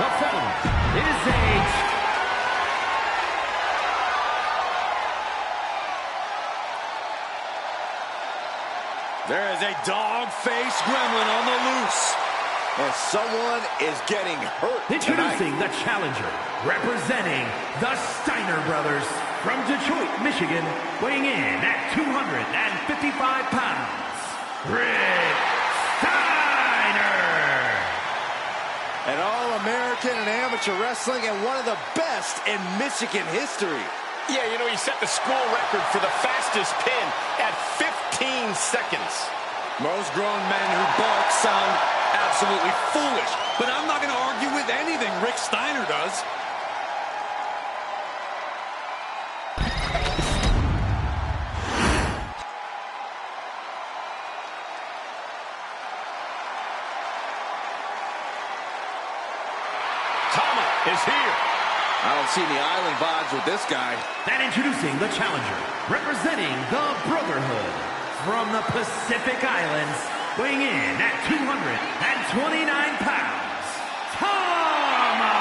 The following is There is a dog-faced gremlin on the loose. And someone is getting hurt Introducing tonight. the challenger, representing the Steiner brothers from Detroit, Michigan, weighing in at 255 pounds, Rick Steiner. An All-American in amateur wrestling and one of the best in Michigan history. Yeah, you know, he set the school record for the fastest pin at 15 seconds. Most grown men who bark sound absolutely foolish, but I'm not going to argue with anything Rick Steiner does. Tama is here. I don't see any island vibes with this guy. And introducing the challenger, representing the Brotherhood from the Pacific Islands, weighing in at 229 pounds, Tama!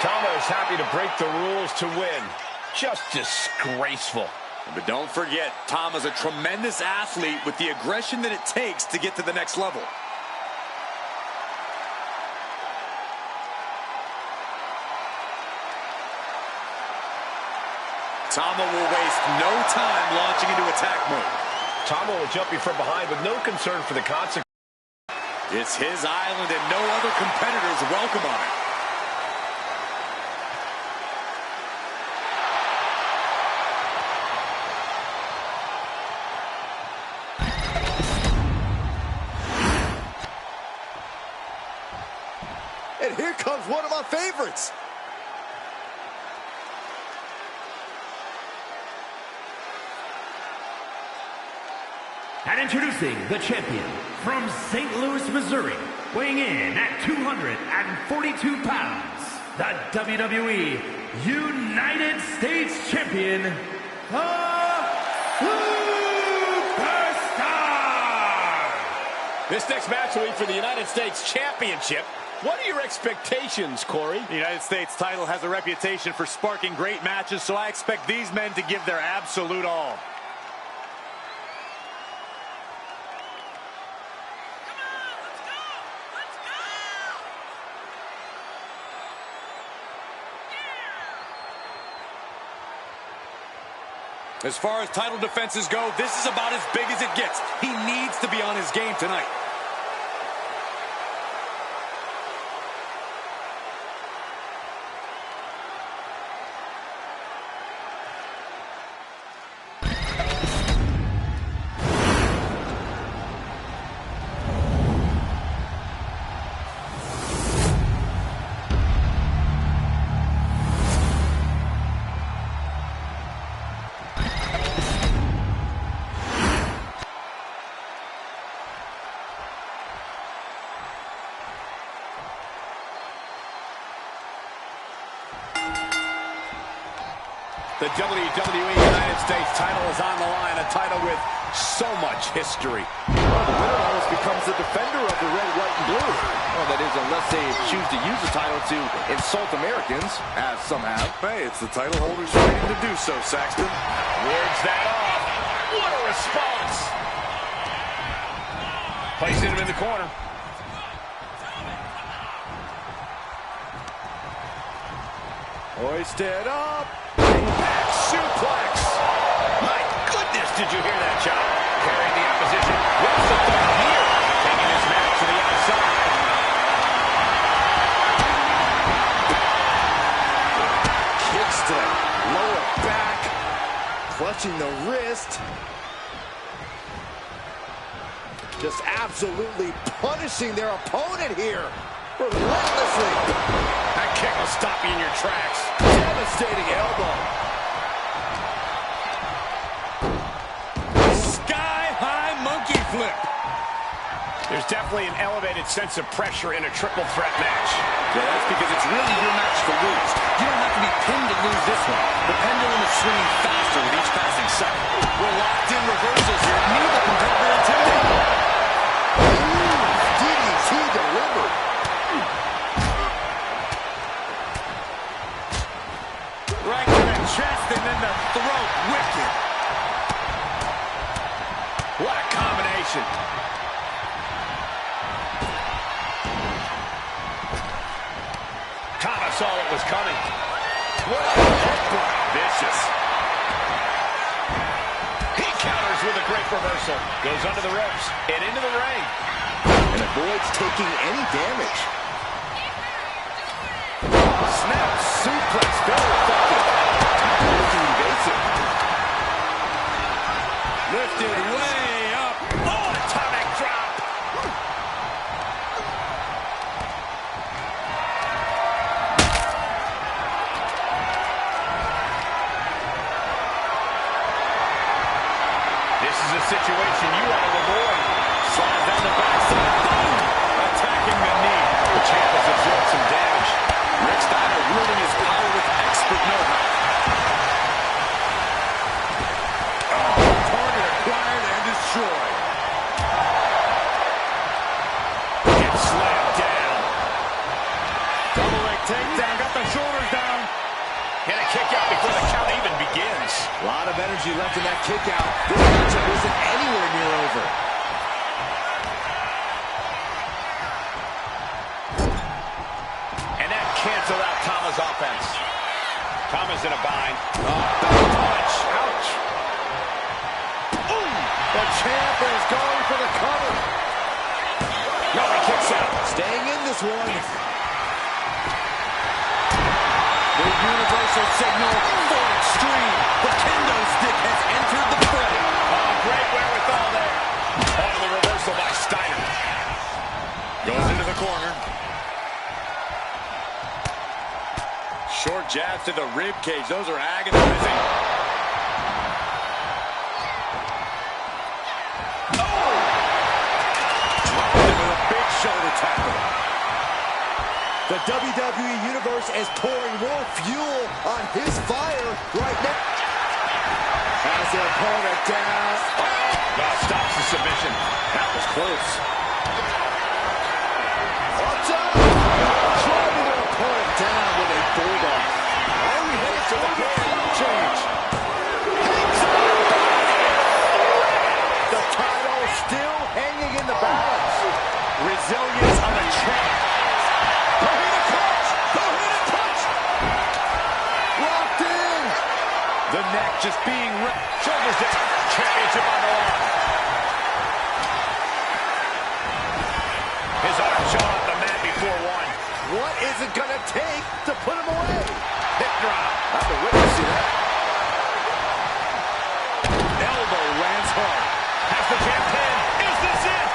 Tama is happy to break the rules to win. Just disgraceful. But don't forget, Tama's a tremendous athlete with the aggression that it takes to get to the next level. Tama will waste no time launching into attack mode. Tama will jump you from behind with no concern for the consequences. It's his island and no other competitors welcome on it. And here comes one of my favorites. And introducing the champion from St. Louis, Missouri, weighing in at 242 pounds, the WWE United States Champion, the Superstar! This next match will be for the United States Championship. What are your expectations, Corey? The United States title has a reputation for sparking great matches, so I expect these men to give their absolute all. As far as title defenses go, this is about as big as it gets. He needs to be on his game tonight. The WWE United States title is on the line, a title with so much history. Well, the winner almost becomes the defender of the red, white, and blue. Well, that is, unless they choose to use the title to insult Americans, as some have. Hey, it's the title holders waiting to do so, Saxton. Wards that off. What a response. Placing him in the corner. Hoisted up. Impact suplex. My goodness, did you hear that, Chop? Carrying the opposition. What's the thought here? Taking this match to the outside. Kicks to the lower back. Clutching the wrist. Just absolutely punishing their opponent here. Relentlessly. That kick will stop you in your tracks. Devastating elbow. Sky-high monkey flip. There's definitely an elevated sense of pressure in a triple threat match. Yeah, that's because it's really your match to lose. You don't have to be pinned to lose this one. The pendulum is swinging faster with each passing second. We're locked in reversals here. Neither competitor intimidated. DDT delivered. chest and then the throat. Wicked. What a combination. Thomas saw what was coming. What a headbutt. Vicious. He counters with a great reversal. Goes under the ropes and into the ring. And avoids taking any damage. Snap suplex. Very effective. Looking invasive. Lifted way up. Oh, atomic drop. This is a situation you want to avoid. Slides down the backside. Boom! Attacking the knee. The champ has absorbed some damage. Rick Steiner wielding his power with expert know-how. Target acquired and destroyed. Gets slammed down. Double leg takedown, got the shoulders down. And a kick out before the count even begins. A lot of energy left in that kick out. This matchup isn't anywhere near over. And that canceled out Tama's offense. Tama's in a bind. Punch. Ouch. Ooh. The champ is going for the cover. No, he kicks out. Staying in this one. The universal signal for extreme. The kendo stick has entered the fray. Oh, great wherewithal there. Oh, the reversal by Steiner. Goes into the corner. Short jabs to the rib cage. Those are agonizing. Oh! Dropped him with a big shoulder tackle. The WWE Universe is pouring more fuel on his fire right now. Has the opponent down. Well, stops the submission. That was close. What's up? Driving their opponent down with a bulldog. Are we headed to the change? The title still hanging in the balance. Resilience on the champ. Locked in. The neck just being ripped. Shoulders down. Championship on the line. His arm showing up the mat before one. What is it going to take to put him away? Hip drop. I've been waiting to see that. Elbow lands hard. Has the champ pinned. Is this it?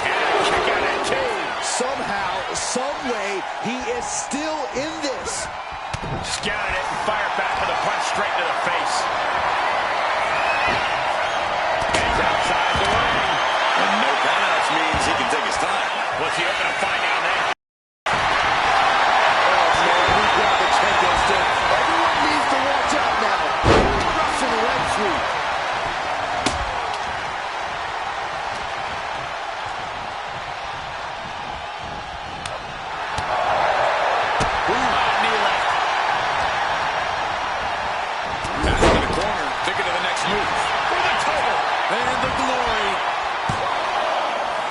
And a kick out at two. Somehow, some way, he is still in this. Scouted it and fired back with a punch straight to the face. He's outside the ring. And no countouts means he can take his time. What's he open to find down there? Oh, man, we got the kendo stick. Everyone needs to watch out now. Russian leg sweep. Knee left. Back in the corner, thinking of the next move. For the cover. And the glory.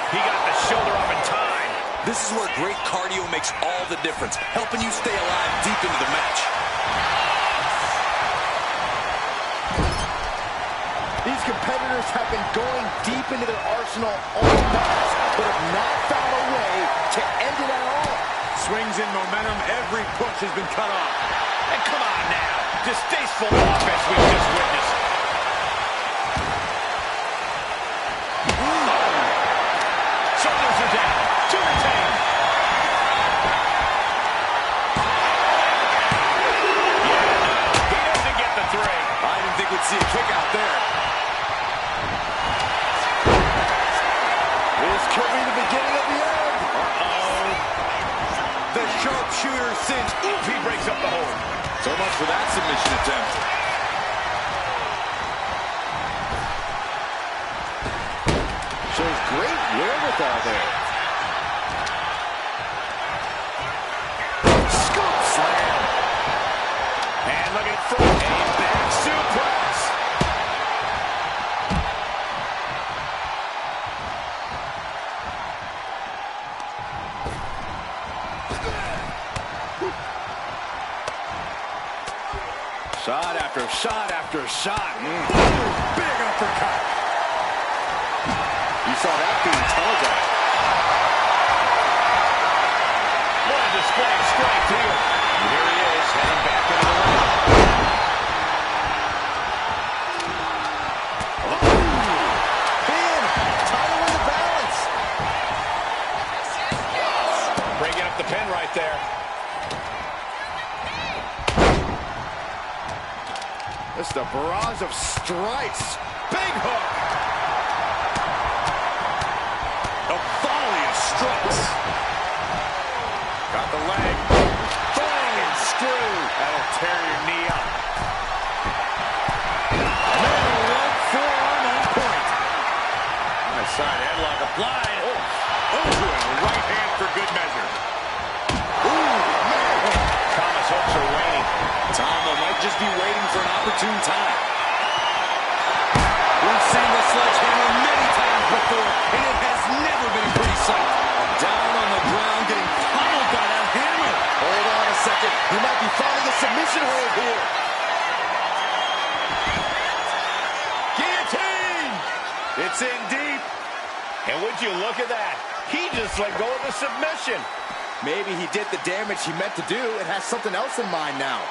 He got the shoulder up in time. This is where great cardio makes all the difference, helping you stay alive deep into the match. These competitors have been going deep into their arsenal all match, but have not found a way to end it at all. Swings in momentum. Every push has been cut off. And come on now. Distasteful offense we just witnessed. Shoulders are down. To retain. Yeah, he doesn't get the three. I didn't think we'd see a kick out there. This could be the beginning of the end. Uh-oh. The sharpshooter cinch. Oof, he breaks up the hold. So much for that submission attempt. Shows great wherewithal there. Scoop slam. Shot after shot after shot. Big uppercut. You saw that being telegraphed. What a display of strength here. And here he is, heading back into the ring. Pin! Title in the balance. Breaking up the pin right there. This is the barrage of strikes. Big hook. A volley of strikes. Got the leg. Flying screw. That'll tear your knee up. Another right forearm on point. Nice side headlock applied. Oh, and a right hand for good measure. Ooh, man. Thomas hooks are waning. Tommo might just be waiting for an opportune time. We've seen the sledgehammer many times before, and it has never been a pretty sight. Down on the ground, getting pummeled by that hammer. Hold on a second. He might be finding a submission hold here. Guillotine! It's in deep. And would you look at that? He just let go of the submission. Maybe he did the damage he meant to do and has something else in mind now.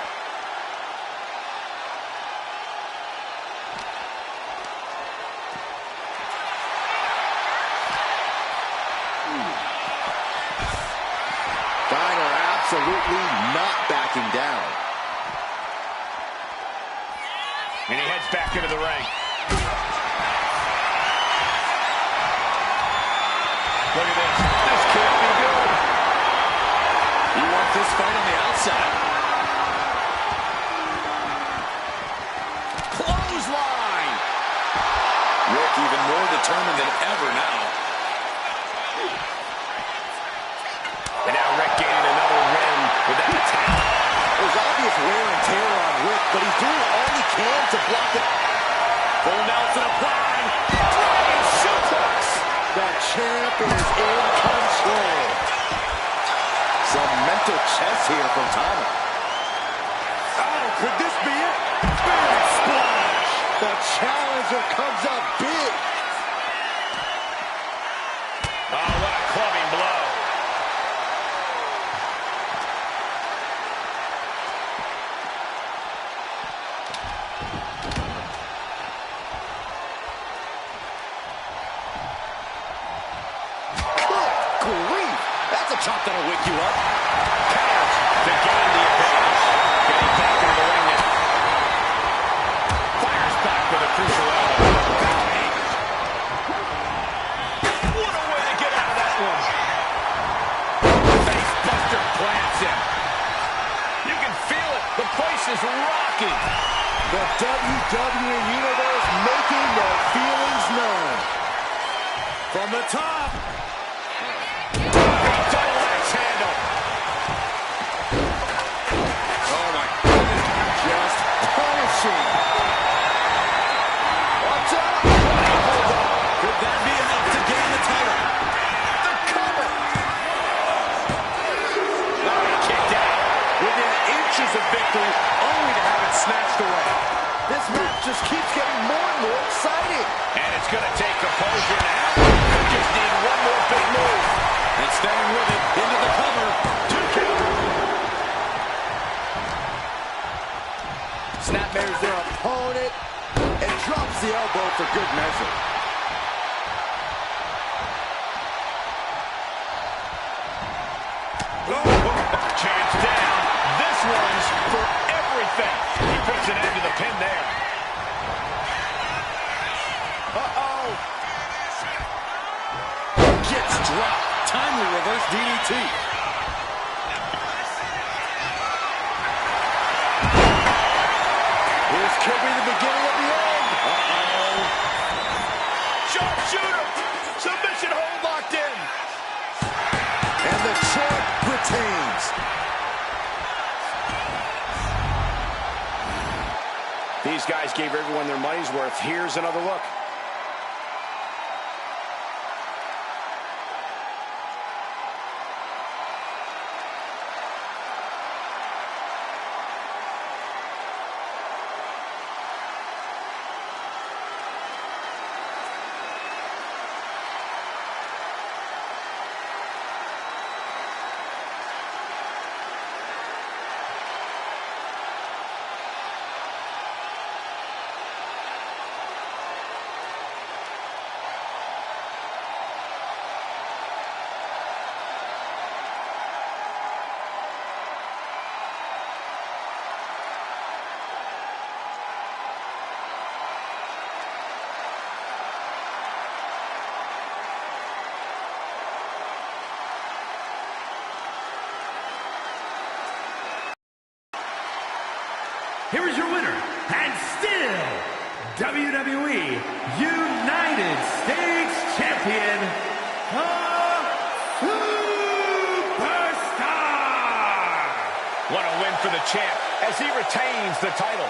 Steiner absolutely not backing down. And he heads back into the ring. Look at this. This can't be good. He wants this fight on the outside. Clothesline! Rick even more determined than ever now. And now Rick gaining another win with that attack. There's obvious wear and tear on Rick, but he's doing all he can to block it. Full Nelson applied. Dragon suplex. The champ is in control. Some mental chess here from Tommo. Oh, could this be it? Big splash. The challenger comes up big. Oh, what a clubbing blow. Good grief. That's a chop that'll wake you up. Counters to gain the advantage. Getting back into the ring now. Fires back with a crucial elbow. What a way to get out of that one. Face buster plants him. You can feel it. The place is rocking. The WWE Universe making their feelings known. From the top. Double axe handle. Oh my goodness. Just punishing. Watch out. Could that be enough to gain the title? The cover. Oh, he kicked out. Within inches of victory, only to have it snatched away. This match just keeps getting more and more exciting. And it's going to take composure now. Could just need one more big move. And staying with it into the cover. 2 count. Snapmares their opponent and drops the elbow for good measure. Chance down. This one's for everything. He puts an end to the pin there. Uh-oh. Gets dropped. Timely reverse DDT. This could be the beginning of the end. Uh-oh. Sharpshooter. Submission hold locked in. And the champ retains. These guys gave everyone their money's worth. Here's another look. here is your winner, and still WWE United States Champion, the Superstar! What a win for the champ as he retains the title.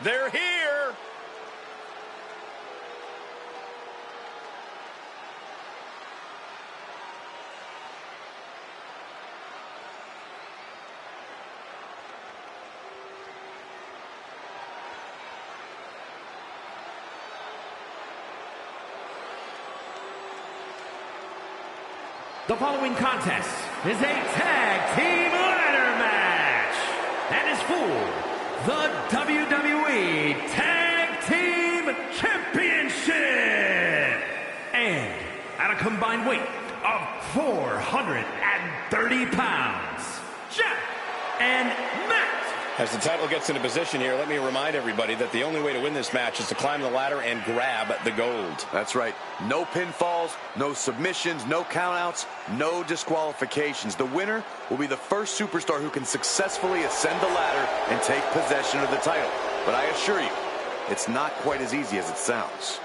They're here. The following contest is a tag team ladder match and is for the WWE Tag Team Championship. And at a combined weight of 430 pounds, Jeff and Matt. As the title gets into position here, let me remind everybody that the only way to win this match is to climb the ladder and grab the gold. That's right. No pinfalls, no submissions, no countouts, no disqualifications. The winner will be the first superstar who can successfully ascend the ladder and take possession of the title. But I assure you, it's not quite as easy as it sounds.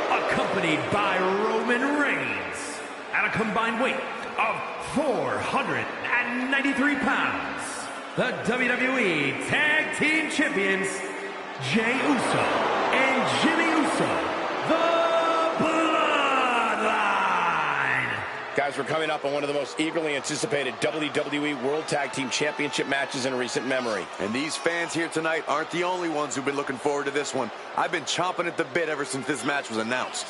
Accompanied by Roman Reigns at a combined weight of 493 pounds, the WWE Tag Team Champions, Jey Uso and Jimmy Uso, the Bloodline. guys, we're coming up on one of the most eagerly anticipated WWE World Tag Team Championship matches in recent memory. And these fans here tonight aren't the only ones who've been looking forward to this one. I've been chomping at the bit ever since this match was announced.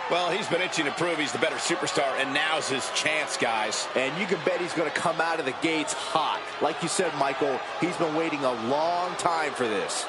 Well, he's been itching to prove he's the better superstar, and now's his chance, guys. And you can bet he's going to come out of the gates hot. Like you said, Michael, he's been waiting a long time for this.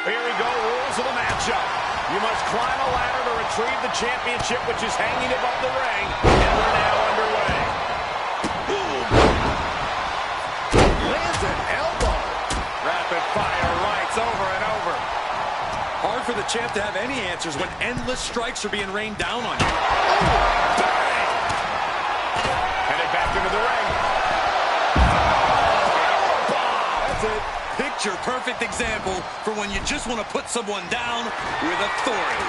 Here we go, rules of the matchup. You must climb a ladder to retrieve the championship, which is hanging above the ring, and we're now underway. Boom. Lands an elbow. Rapid fire rights over and over. Hard for the champ to have any answers when endless strikes are being rained down on you. Oh, bang! Headed back into the ring. That's it. Picture-perfect example for when you just want to put someone down with authority.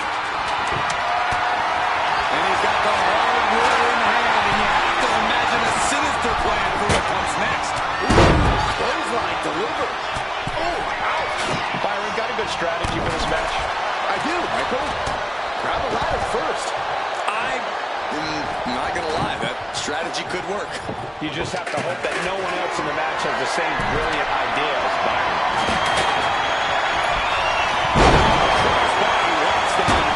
And he's got the hardwood in hand, and you have to imagine a sinister plan for what comes next. Clothesline delivered. Oh, ouch. Byron, got a good strategy for this match? I do, Michael. Grab a ladder first. I'm not going to lie, that strategy could work. You just have to hope that no one else in the match has the same brilliant idea as Byron. Crossbody wants the money.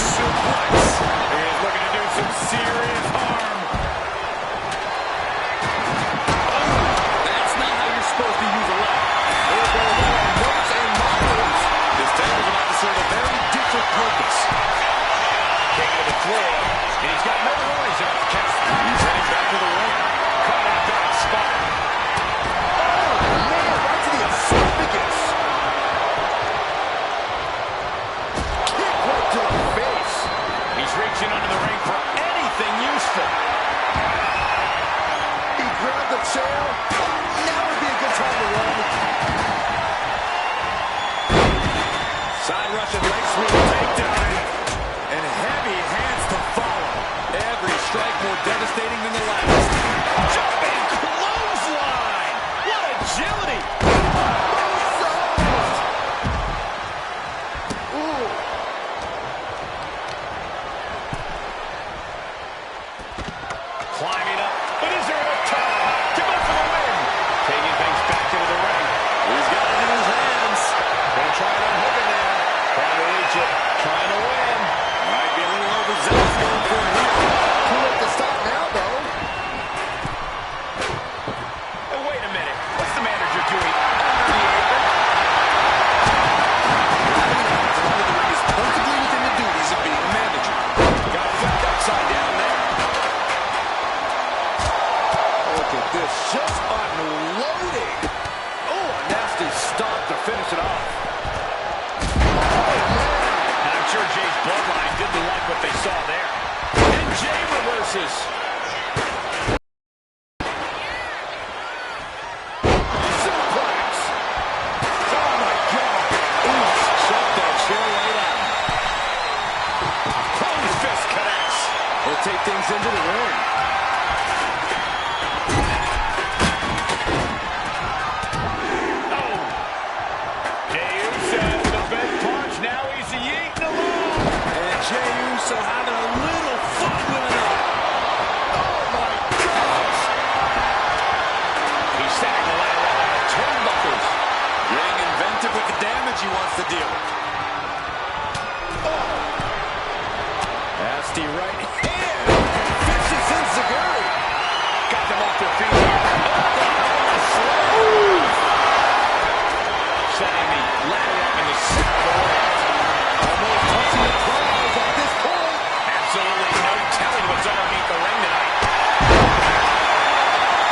Suplex. He is looking to do some serious harm. That's not how you're supposed to use a ladder. There goes our notes and models. This table's about to serve a very different purpose. Taking to the floor, and he's got no worries about the chest. He's heading back to the ring. Caught misses. Suplex. Oh, my God. Ooh, shut that chair right out. Close fist connects. They'll take things into the ring. Jey Uso having a little fun with it up. Oh, my gosh. He's setting the ladder up on the turnbuckles. Getting inventive with the damage he wants to deal. Oh. Nasty right hand. Vicious enziguri. Got them off their feet. Oh, setting the ladder up in the center of the ring. Almost touching the prize at this point. Absolutely no telling what's underneath the ring tonight.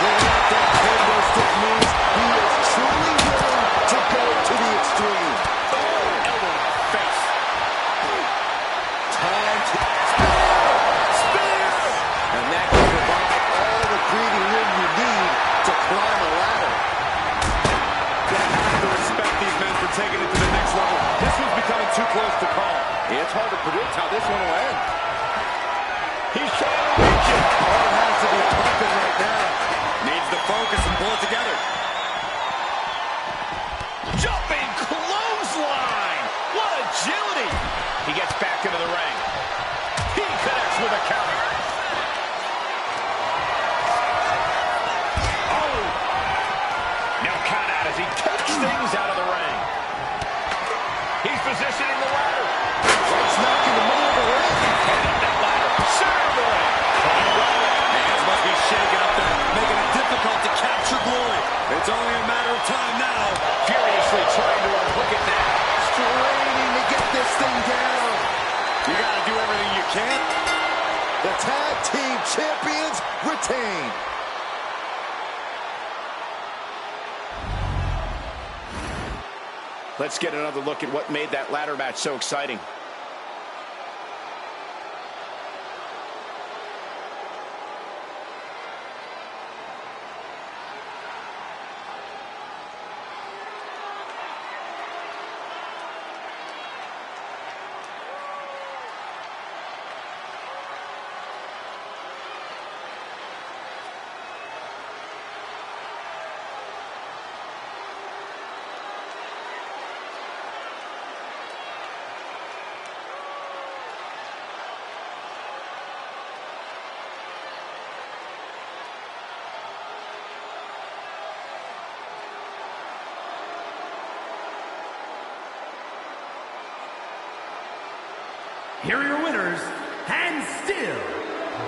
Looking at that kendo stick moves, he is truly willing to go to the extreme. Oh, elbow to the face. Time to spear. And that can provide all the breathing room you need to climb a ladder. You have to respect these men for taking it to the next level. This one's becoming too close to call. It's hard to predict how this one will end. He's trying to reach it. Oh, it has to be pumping right now. Needs to focus and pull it together. Jumping clothesline. What agility. He gets back into the ring. He connects with a counter. Oh. No count out as he takes things out of the ring. He's positioning the ladder. Right smack in the middle of the ring. And up that ladder. Center of the ring. Hands must be shaking up there, making it difficult to capture glory. It's only a matter of time now. Furiously trying to unhook it now. Straining to get this thing down. You got to do everything you can. The tag team champions retain. Let's get another look at what made that ladder match so exciting. Here are your winners, and still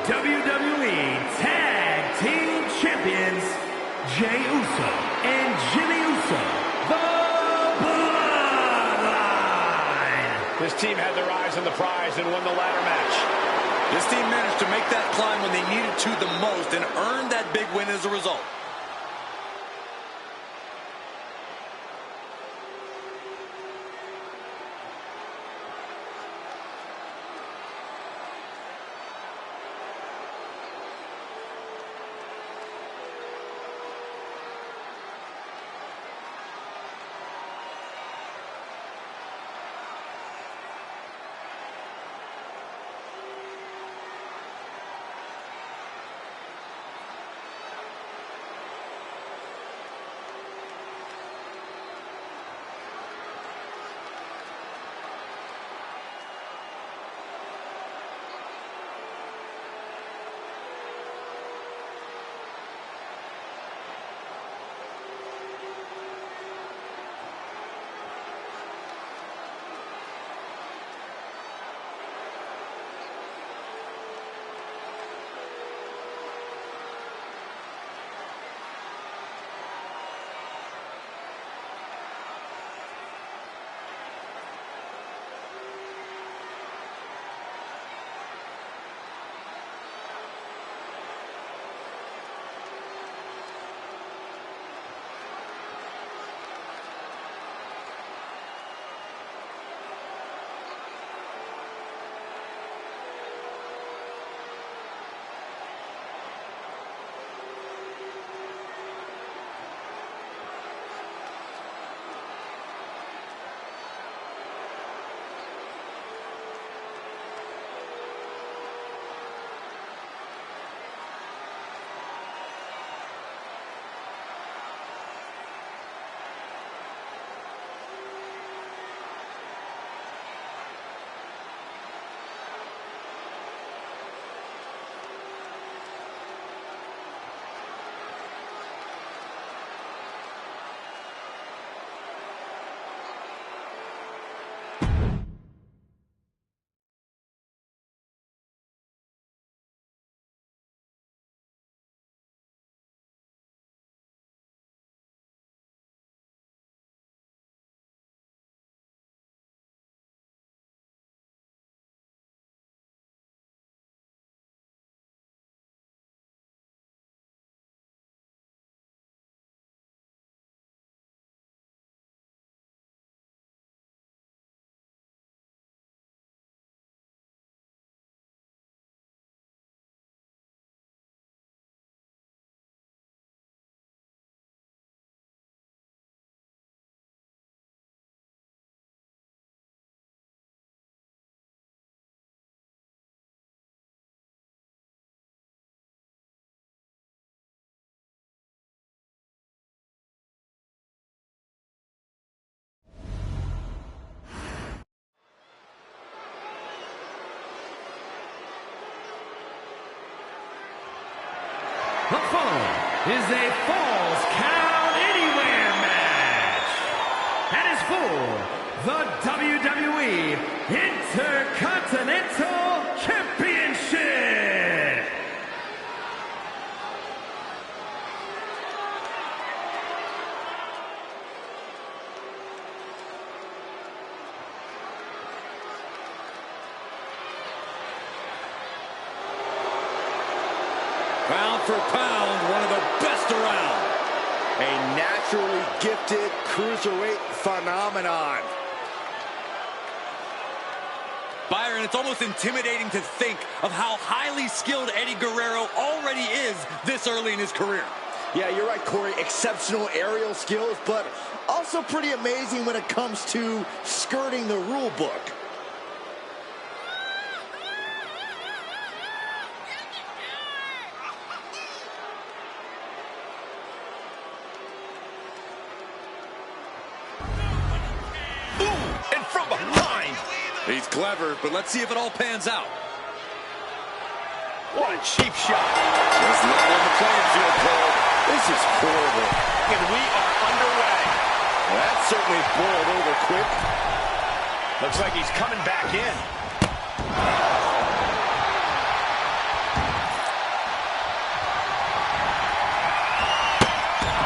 WWE Tag Team Champions, Jey Uso and Jimmy Uso, the Bloodline. This team had their eyes on the prize and won the ladder match. This team managed to make that climb when they needed to the most and earned that big win as a result. The following is a Falls Count Anywhere match and is for the WWE Intercontinental Championship. Pound for pound, one of the best around. A naturally gifted cruiserweight phenomenon. Byron, it's almost intimidating to think of how highly skilled Eddie Guerrero already is this early in his career. Yeah, you're right, Corey. Exceptional aerial skills, but also pretty amazing when it comes to skirting the rule book. And from behind. He's clever, but let's see if it all pans out. What a cheap shot. He's not on the playing field, Cole. This is horrible. And we are underway. Well, that certainly boiled over quick. Looks like he's coming back in.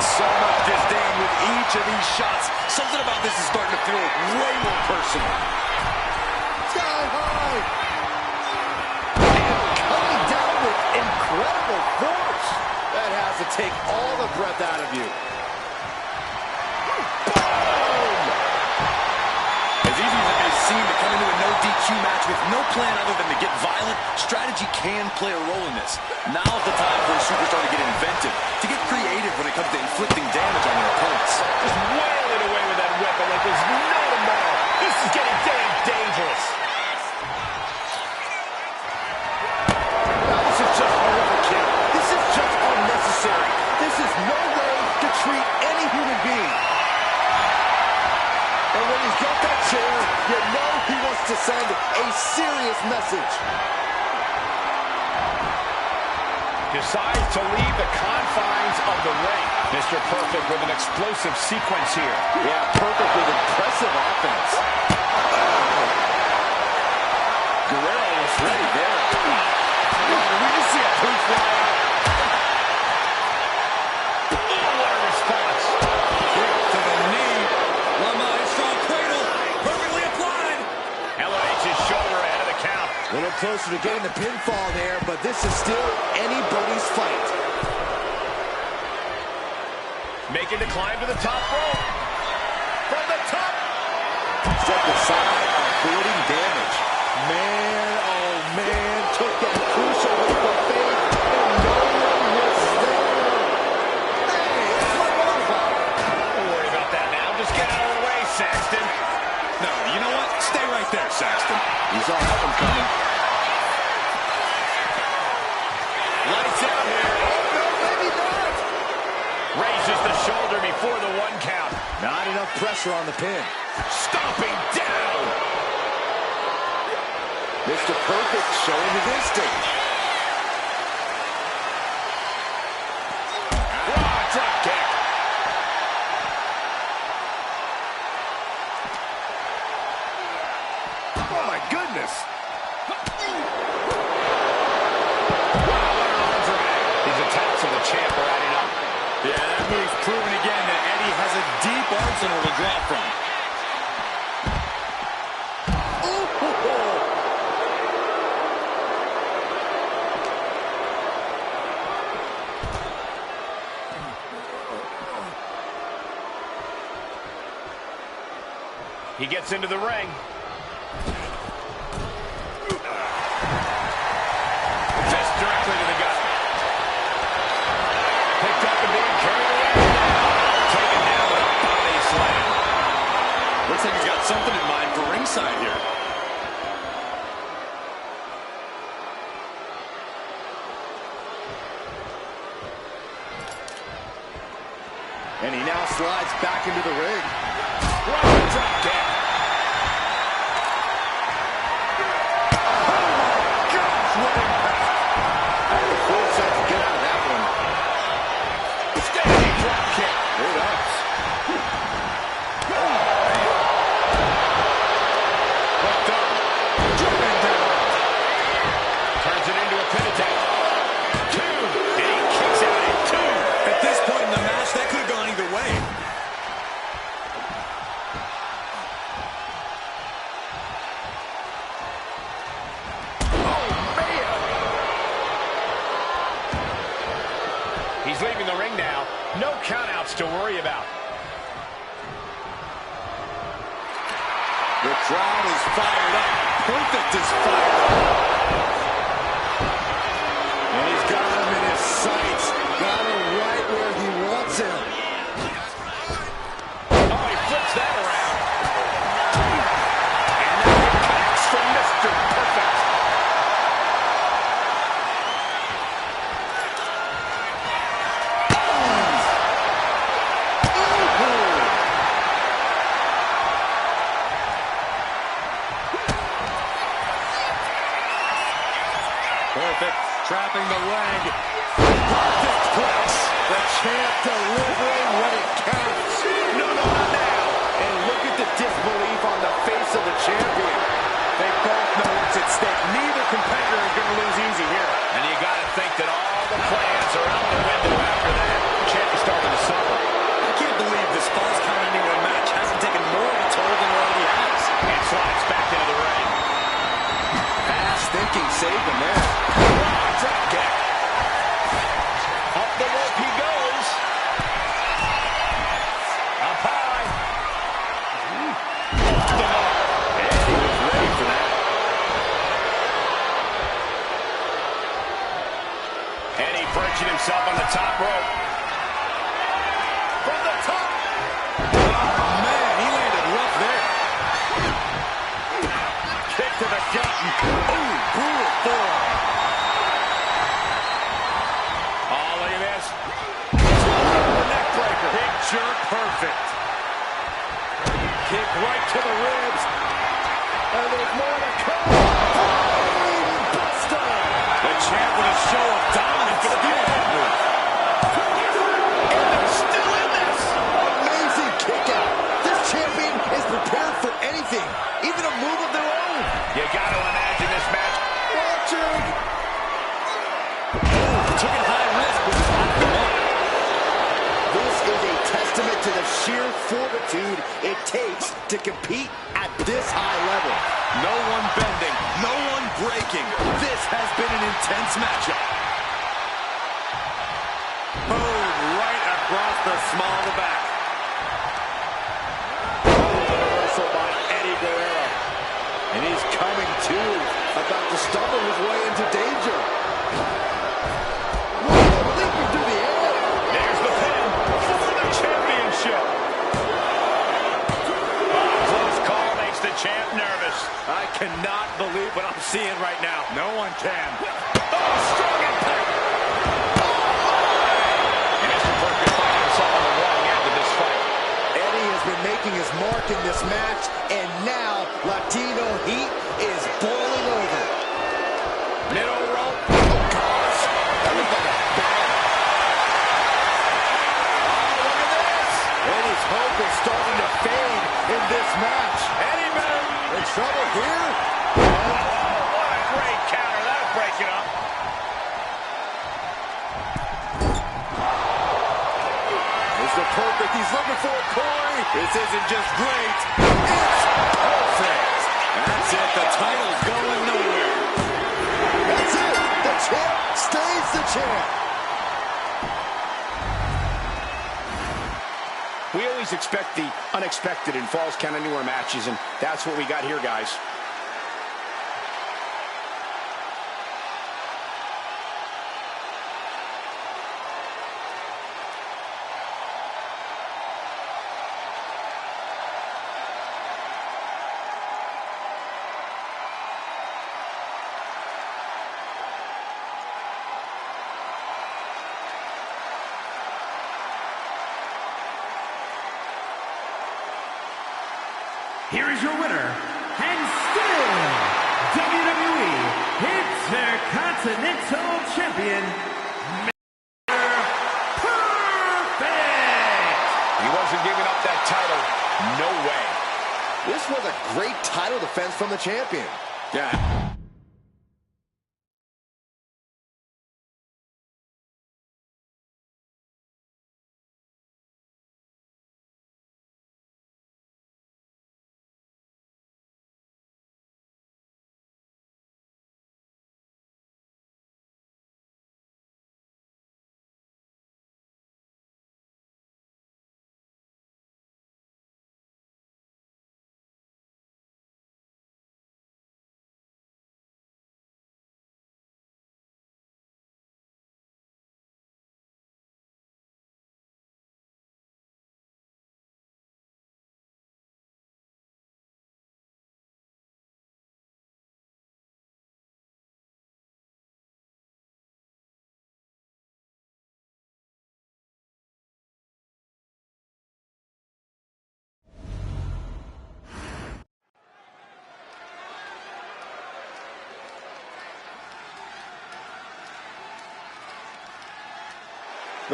So much disdain with each of these shots. Something about this is starting to feel way more personal. Sky high. Coming down with incredible force. That has to take all the breath out of you. Boom! As easy as it may seem to come into a no DQ match with no plan other than to get violent, strategy can play a role in this. Now's the time for a superstar to get inventive, to get creative when it comes to inflicting damage on their opponents. Just wailing away with that weapon like there's no tomorrow. This is getting damn dangerous. Now, this is just overkill. This is just unnecessary. This is no way to treat any human being. And when he's got that chair, you know he wants to send a serious message. Decides to leave the confines of the ring. Mr. Perfect with an explosive sequence here. Yeah, Perfect with impressive offense. Guerrero was ready there. Did we just see a tooth fly out? Oh, what a response. Kick to the knee. Maestro cradle, perfectly applied. Elevates his shoulder ahead of the count. A little closer to getting the pinfall there, but this is still anybody's fight. Making the climb to the top rope. From the top. Step aside, avoiding damage. Man, oh man, took that crucial leap of faith, and no one was there. Hey, that's what I'm all about. Don't worry about that now. Just get out of the way, Saxton. No, you know what? Stay right there, Saxton. He's all that one coming. Lights out here. Oh, no, maybe not. Raises the shoulder before the 1 count. Not enough pressure on the pin. Stomping down. Mr. Perfect showing his instinct. Raw drop kick. Oh, my goodness. Wow, what an arm drag. These attacks of the champ are adding up. Yeah, that move's proven again that Eddie has a deep arsenal to draw from. He gets into the ring. Fist directly to the gut. Picked up and being carried away. Taken down with a body slam. Looks like he's got something in mind for ringside here. And he now slides back into the ring. Right drop kick. Oh my gosh, what impact! I had a full set to get out of that one. much to worry about. The crowd is fired up. Perfect is fired up. And he's got him in his sights. Got him right where he wants him. Oh, he flips that around. And now he connects from Mr. Perfect. Perfect, trapping the leg. Perfect place. The champ delivering when it counts. No, not now. And look at the disbelief on the face of the champion. They both know what's at stake. Neither competitor is going to lose easy here. And you got to think that all the plans are out the window after that. The champ is starting to suffer. I can't believe this Falls Count Anywhere match hasn't taken more of a toll than it already has. And slides back into the ring. Fast thinking saved him there. Drop kick. Up the rope he goes. Up high. Off the mark. And he was ready for that. And he perching himself on the top rope. From the top. Oh, man, he landed rough there. Kick to the gut. Ooh, brutal forearm. Oh, look at this. Neck breaker. Picture perfect. Kick right to the ribs. And there's more to come. Buster. The champ with a show of dominance for the people. And they're still in this. Amazing kick out. This champion is prepared for anything, even a move of their own. You got to imagine this match. Watching. Took it high risk, but was off the mark. This is a testament to the sheer fortitude it takes to compete at this high level. No one bending, no one breaking. This has been an intense matchup. Boom, right across the small of the back. Reversal by Eddie Guerrero. And he's coming to, about to stumble his way into danger. Whoa, leaping through the air. There's the pin for the championship. Close call makes the champ nervous. I cannot believe what I'm seeing right now. No one can. Oh, strong impact. And Mr. Perfect finding himself on the wrong end of this fight. Eddie has been making his mark in this match, and now Latino heat is boiling over. Middle rope. Oh, gosh. That looked like a bad. Oh, look at this. Eddie's hope is starting to fade in this match. Eddie better. In trouble here. Oh, what a great counter. That'll break it up. Mr. Perfect, he's looking for it, Corey. This isn't just great. It's perfect. That's it, the title's going nowhere. That's it. The champ stays the champ. We always expect the unexpected in Falls Count Anywhere matches, and that's what we got here, guys. Here is your winner, and still WWE Intercontinental Champion, Mr. Perfect! He wasn't giving up that title. No way. This was a great title defense from the champion. Yeah.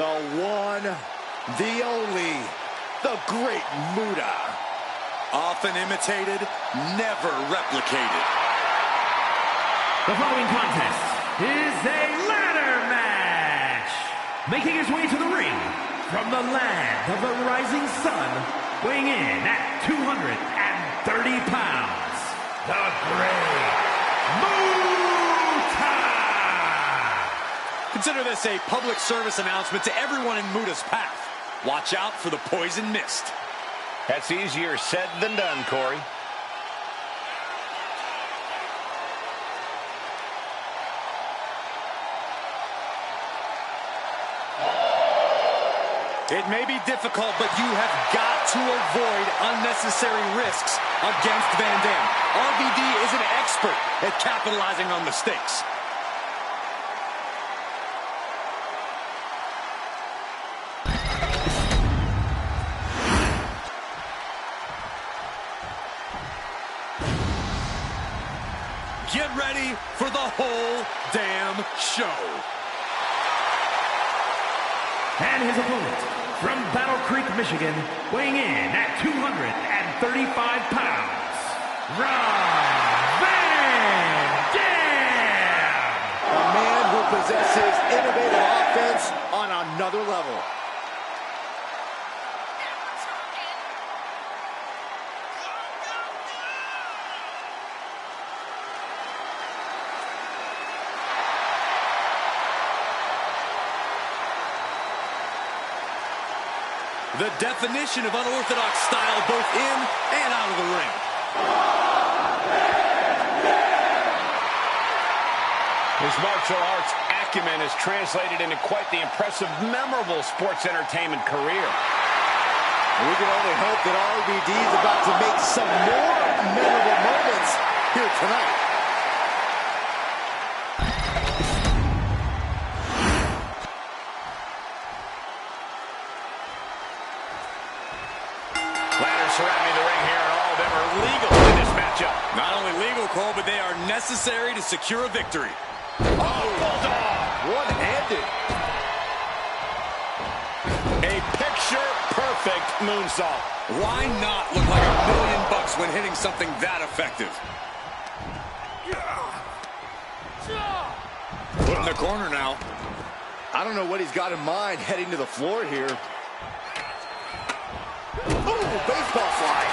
The one, the only, the great Muta. Often imitated, never replicated. The following contest is a ladder match. Making his way to the ring from the land of the rising sun, weighing in at 230 pounds, the great Muta. Consider this a public service announcement to everyone in Muta's path. Watch out for the poison mist. That's easier said than done, Corey. It may be difficult, but you have got to avoid unnecessary risks against Van Dam. RVD is an expert at capitalizing on mistakes. Get ready for the whole damn show. And his opponent, from Battle Creek, Michigan, weighing in at 235 pounds, Rob Van Dam! A man who possesses innovative offense on another level. The definition of unorthodox style both in and out of the ring. His martial arts acumen is translated into quite the impressive, memorable sports entertainment career. We can only hope that RVD is about to make some more memorable moments here tonight. Surrounding the ring here, and all of them are legal in this matchup. Not only legal, Cole, but they are necessary to secure a victory. Oh, bulldog! One-handed. A picture-perfect moonsault. Why not look like $1,000,000 when hitting something that effective? Put in the corner now. I don't know what he's got in mind heading to the floor here. Baseball slide.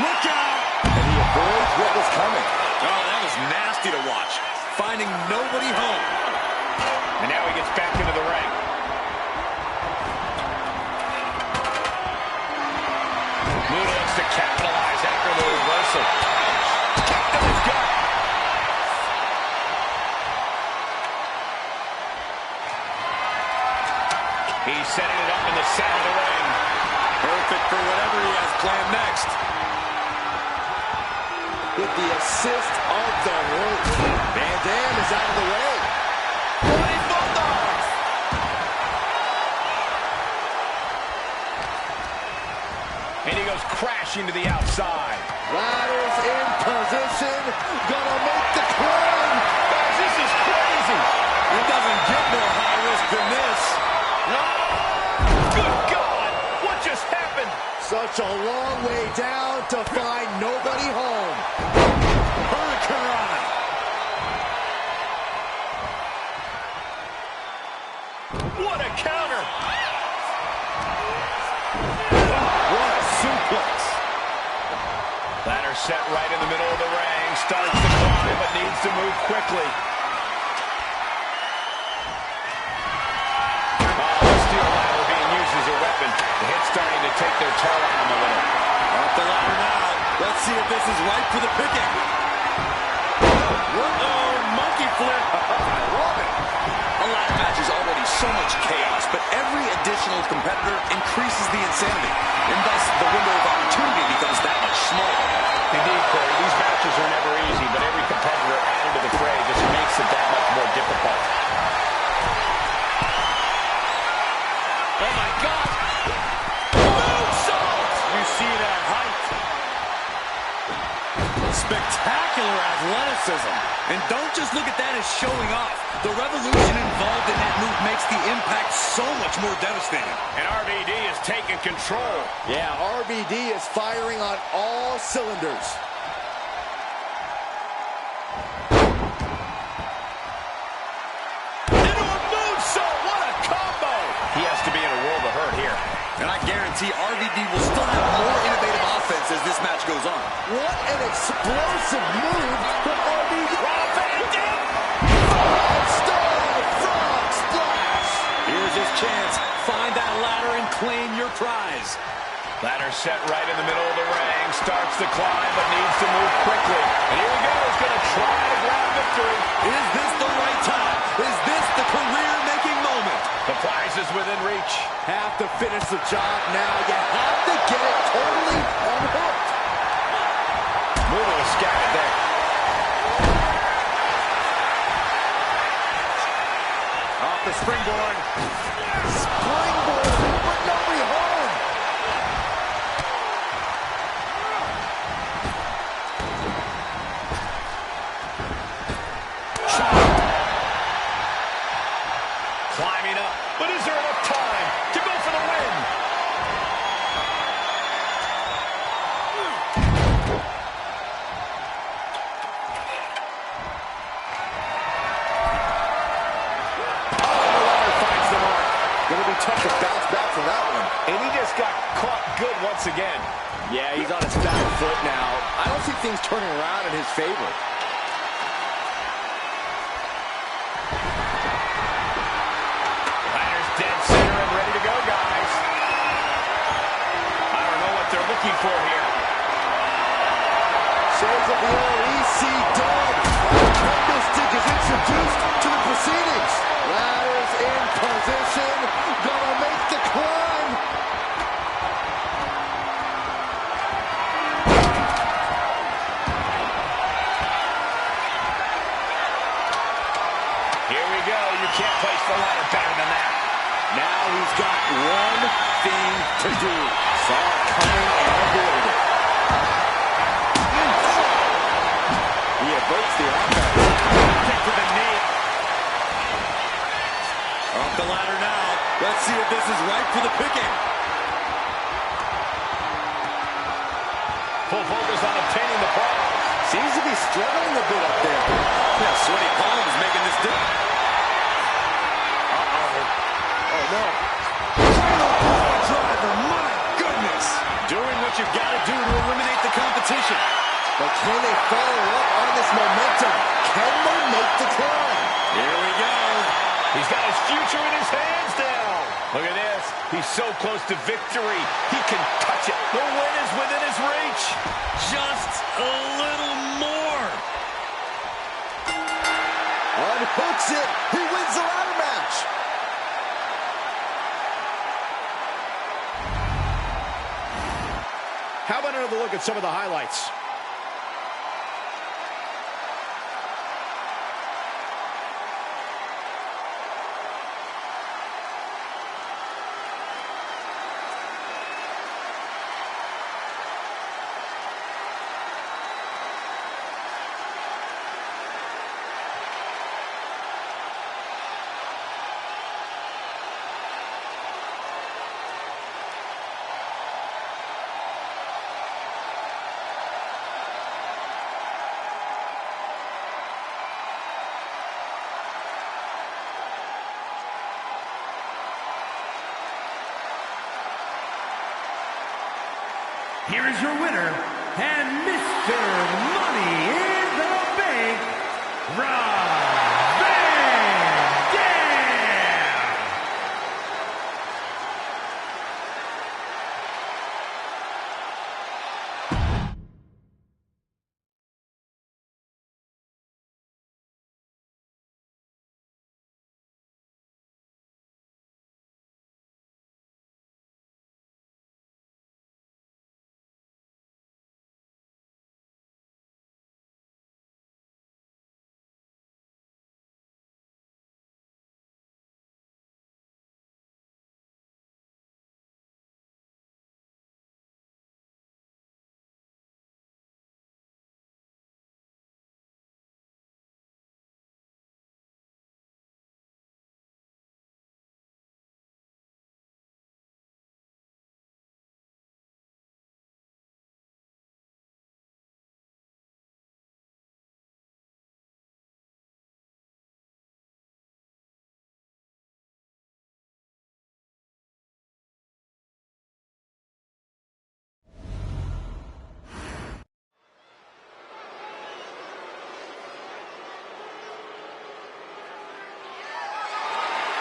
Look out! And he avoids what was coming. Oh, that was nasty to watch. Finding nobody home. And now he gets back into the ring. Muta looks to capitalize after the reversal. Kicked to his gut. He's setting it up in the center of the ring. Perfect for whatever he has planned next. With the assist of the rope. Van Dam is out of the way. Running Bulldogs! And he goes crashing to the outside. Ladders in position. Gonna make the climb. Guys, this is crazy. It doesn't get more high risk than this. No! Good God! What just happened? Such a long way down to find nobody home. Hurricane! What a counter! What a suplex. Ladder set right in the middle of the ring. Starts to climb, but needs to move quickly. The hit's starting to take their toll on him a little. Up the ladder now. Let's see if this is right for the picking. Oh, monkey flip. I love it. A ladder match is already so much chaos, but every additional competitor increases the insanity, and thus the window of opportunity becomes that much smaller. Indeed, Corey, these matches are never easy, but every competitor added to the fray just makes it that much more difficult. Oh, my God. Moonsault! You see that height. Spectacular athleticism. And don't just look at that as showing off. The revolution involved in that move makes the impact so much more devastating. And RVD is taking control. Yeah, RVD is firing on all cylinders. Into a moonsault. What a combo. He has to be in a world of hurt here. And I guarantee RVD will still have more innovative offense as this match goes on. What an explosive move from RVD. Frog splash. Here's his chance. Find that ladder and claim your prize. Ladder set right in the middle of the ring. Starts to climb, but needs to move quickly. And here we go. He's going to try to grab victory. Is this the right time? Is this the career-making moment? The prize is within reach. Have to finish the job now. You have to get it totally unhooked. Moving was scattered there. Off the springboard. Springboard, but nobody home. Climbing up. But is there enough time to go for the win? Gonna be tough to bounce back from that one. And he just got caught good once again. Yeah, he's on his back foot now. I don't see things turning around in his favor. Ladder's dead center and ready to go, guys. I don't know what they're looking for here. Shades of the EC dog. Candlestick is introduced to the proceedings. Ladder's in position. Gonna make the climb. Here we go. You can't place the ladder better than that. Now he's got one thing to do. Saw it coming and avoided it. He averts the offense. Kick to the knee. Off the ladder now. Let's see if this is right for the picking. Full focus on obtaining the prize. Seems to be struggling a bit up there. Yeah, sweaty palms making this difficult. Oh, no. Driver, my goodness. Doing what you've got to do to eliminate the competition. But can they follow up on this momentum? Can they make the climb? Here we go. He's got his future in his hands now. Look at this. He's so close to victory. He can touch it. The win is within his reach. Just a little more. Unhooks it. He wins the ladder match. How about another look at some of the highlights? Here is your winner, and Mr. Money in the Bank, Brawl.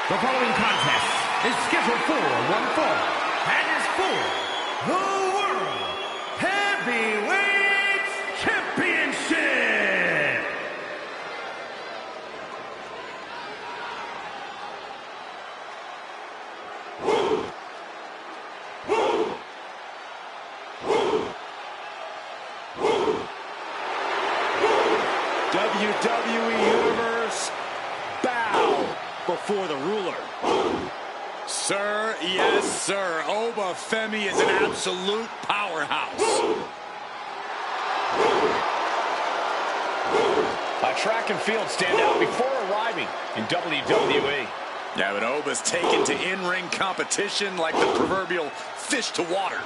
The following contest is scheduled for one fall and is for the World Heavyweight Championship. WWE Universe, bow before the ruler. Sir, yes, sir. Oba Femi is an absolute powerhouse. A track and field standout before arriving in WWE. Yeah, but Oba's taken to in-ring competition like the proverbial fish to water.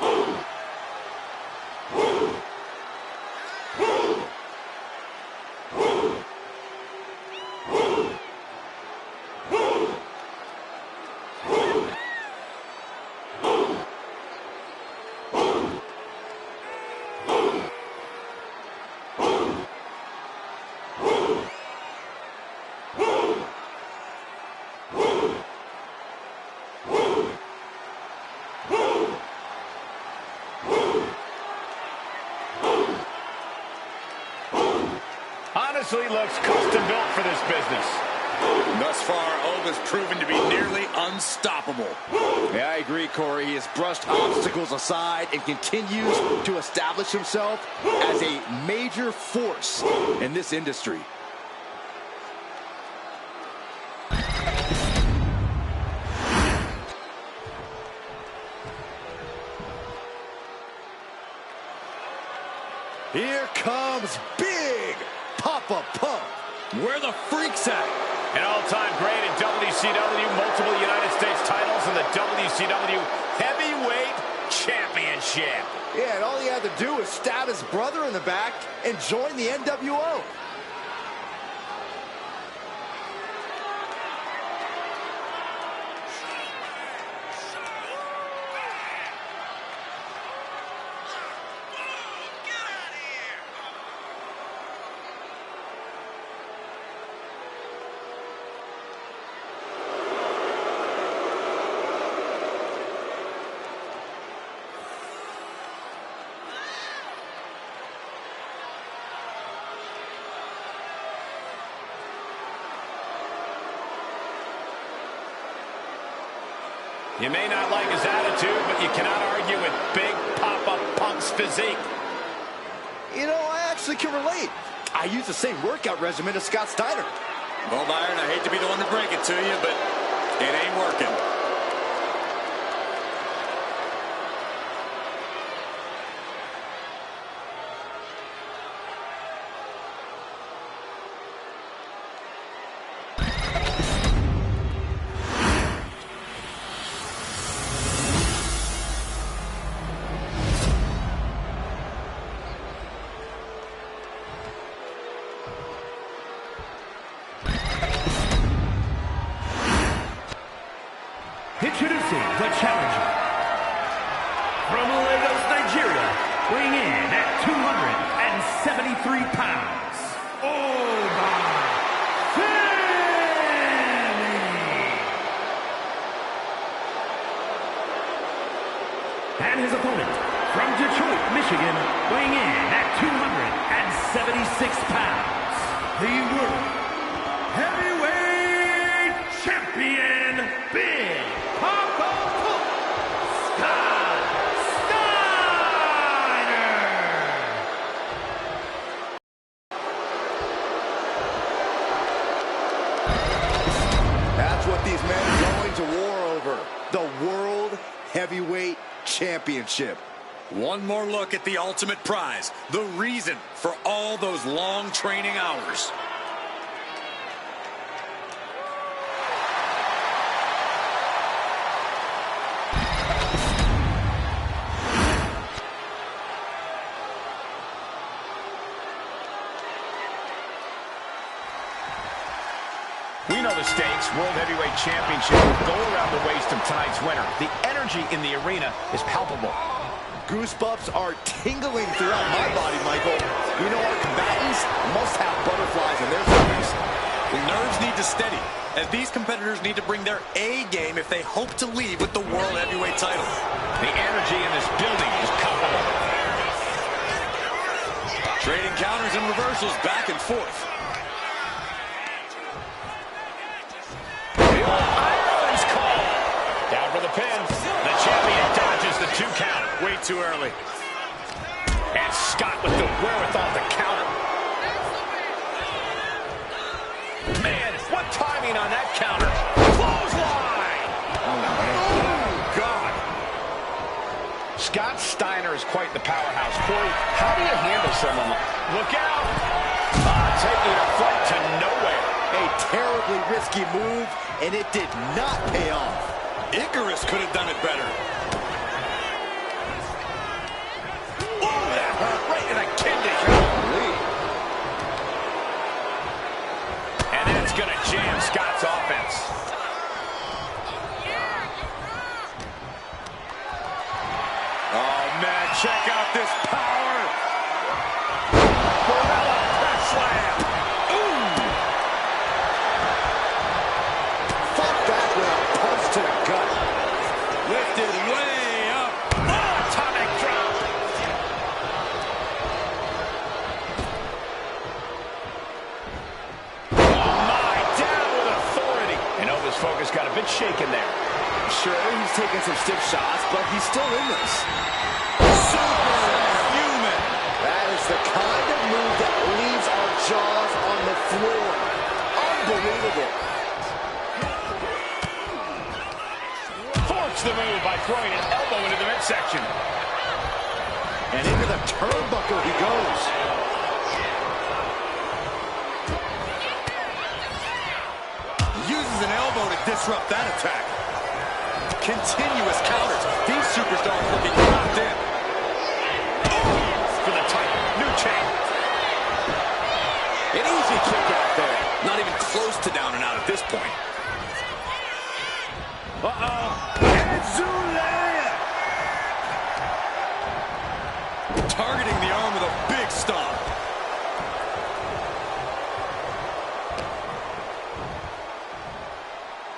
Honestly, looks custom built for this business. Thus far, Oba's proven to be nearly unstoppable. Yeah, I agree, Corey. He has brushed obstacles aside and continues to establish himself as a major force in this industry. Here comes Big Papa Pump. Where the freak's at? An all-time great in WCW, multiple United States titles, and the WCW Heavyweight Championship. Yeah, and all he had to do was stab his brother in the back and join the NWO. You may not like his attitude, but you cannot argue with Big Papa Punk's physique. You know, I actually can relate. I use the same workout regimen as Scott Steiner. Well, Byron, I hate to be the one to break it to you, but it ain't working. Introducing the challenger. From Lagos, Nigeria, weighing in at 273 pounds, Oba Femi. And his opponent, from Detroit, Michigan, weighing in at 276 pounds, the World Heavyweight Champion, Big Papa Pump, Scott Steiner. That's what these men are going to war over. The World Heavyweight Championship. One more look at the ultimate prize, the reason for all those long training hours. We know the stakes. World Heavyweight Championship will go around the waist of tonight's winner. The energy in the arena is palpable. Goosebumps are tingling throughout my body, Michael. We know our combatants must have butterflies in their stomachs. The nerves need to steady. as these competitors need to bring their A game if they hope to leave with the World Heavyweight title. The energy in this building is palpable. Trading counters and reversals back and forth. Ireland's call. Down for the pin. The champion dodges the 2 count. Way too early. And Scott with the wherewithal to counter. Man, what timing on that counter. Clothesline! Oh, God. Scott Steiner is quite the powerhouse. Corey, how do you handle someone like... Look out! Taking a flight to nowhere. A terribly risky move, and it did not pay off. Icarus could have done it better. Oh, that hurt right in the kidney. Holy. And that's going to jam Scott's offense. Oh, man, check out this power. Morella press slam. Ooh. Fought back with a punch to the gut. Lifted way up. Oh, atomic drop. Oh, my, down with authority. And Ova's focus got a bit shaken there. Sure, he's taking some stiff shots, but he's still in this. Superhuman. That is the kind of move that leaves our jaws on the floor. Unbelievable. Forks the move by throwing an elbow into the midsection. And into the turnbuckle he goes. Uses an elbow to disrupt that attack. Continuous counters. These superstars looking locked in. For the title. New champ. An easy kick out there. Not even close to down and out at this point. Targeting the arm with a big stomp.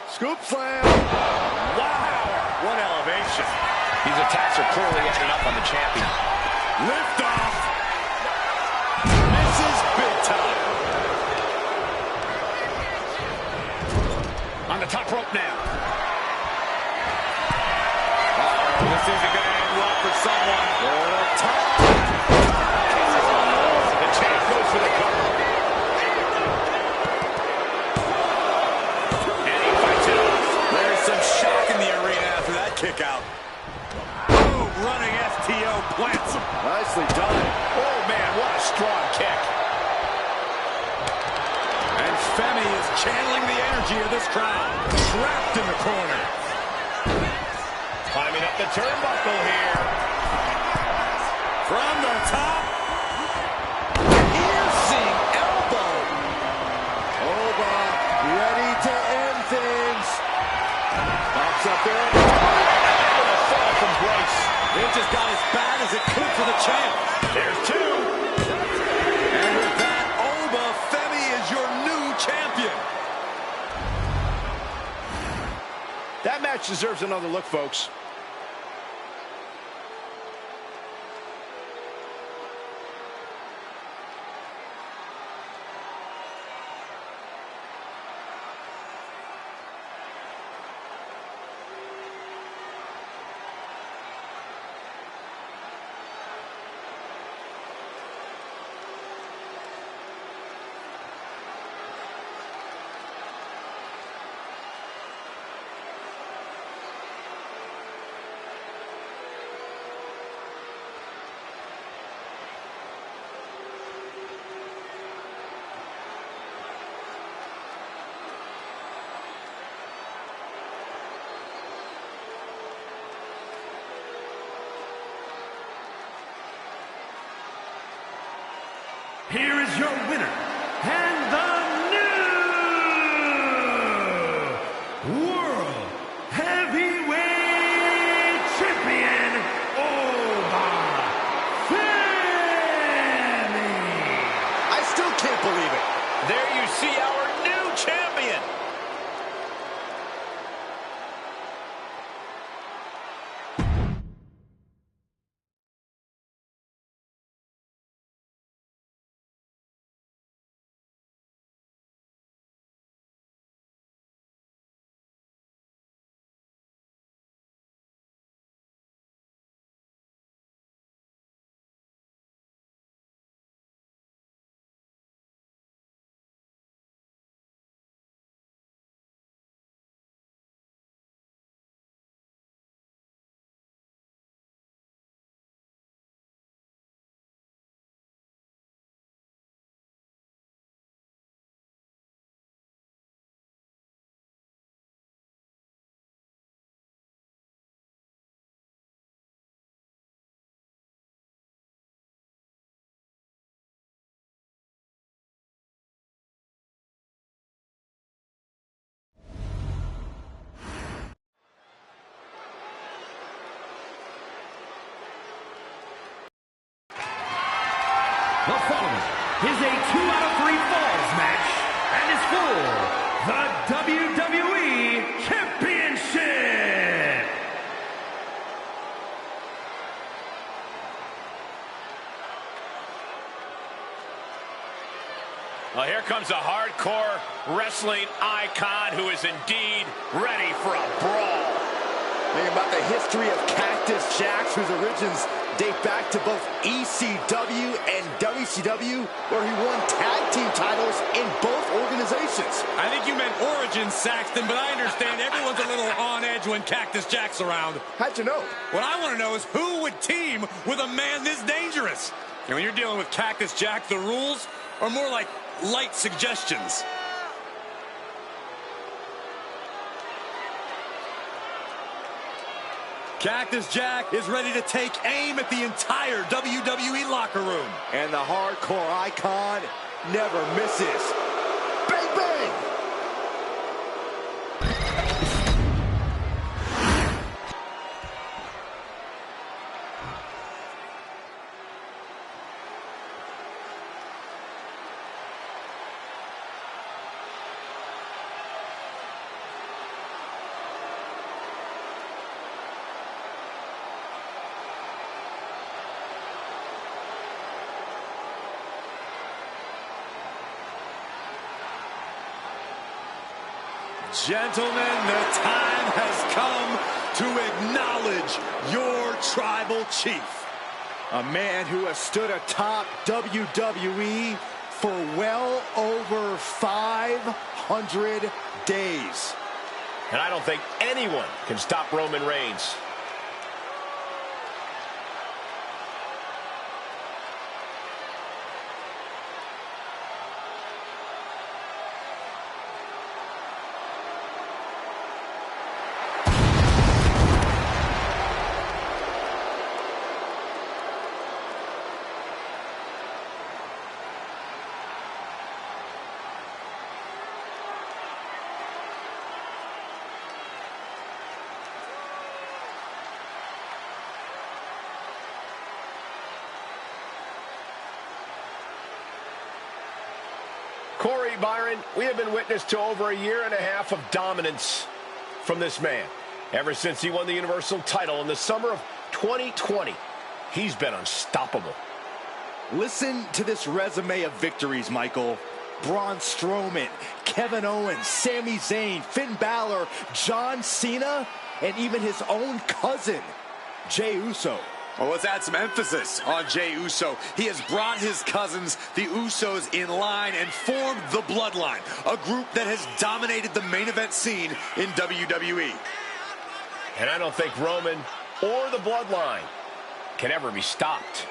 Scoop slam. Wow. What elevation. These attacks are clearly adding up on the champion. Lift off. Misses big time. On the top rope now. This isn't going to end well for someone. The champ goes for the cover. And he fights it off. There's some shock in the arena after that kick out. Oh, running STO plants him. Nicely done. Oh, man, what a strong kick. And Femi is channeling the energy of this crowd. Trapped in the corner. Climbing up the turnbuckle here. From the top. Piercing elbow. Ova ready to end things. Pops up there. A fall from Grace. It just got as bad as it could for the champ. There's 2. And with that, Oba Femi is your new champion. That match deserves another look, folks. Here is your winner, and the new World Heavyweight Champion, Oba Femi. I still can't believe it. There you see our new champion. The following is a 2 out of 3 falls match and is for the WWE Championship. Well, here comes a hardcore wrestling icon who is indeed ready for a brawl. Think about the history of Cactus Jack, whose origins date back to both ECW and WCW, where he won tag team titles in both organizations. I think you meant origins, Saxton, but I understand everyone's a little on edge when Cactus Jack's around. How'd you know? What I want to know is who would team with a man this dangerous? And when you're dealing with Cactus Jack, the rules are more like light suggestions. Cactus Jack is ready to take aim at the entire WWE locker room. And the hardcore icon never misses. Bang, bang! Gentlemen, the time has come to acknowledge your tribal chief. A man who has stood atop WWE for well over 500 days. And I don't think anyone can stop Roman Reigns. Corey, Byron, we have been witness to over a year and a half of dominance from this man. Ever since he won the Universal title in the summer of 2020, he's been unstoppable. Listen to this resume of victories, Michael. Braun Strowman, Kevin Owens, Sami Zayn, Finn Balor, John Cena, and even his own cousin, Jey Uso. Well, let's add some emphasis on Jey Uso. He has brought his cousins, the Usos, in line and formed the Bloodline, a group that has dominated the main event scene in WWE. And I don't think Roman or the Bloodline can ever be stopped.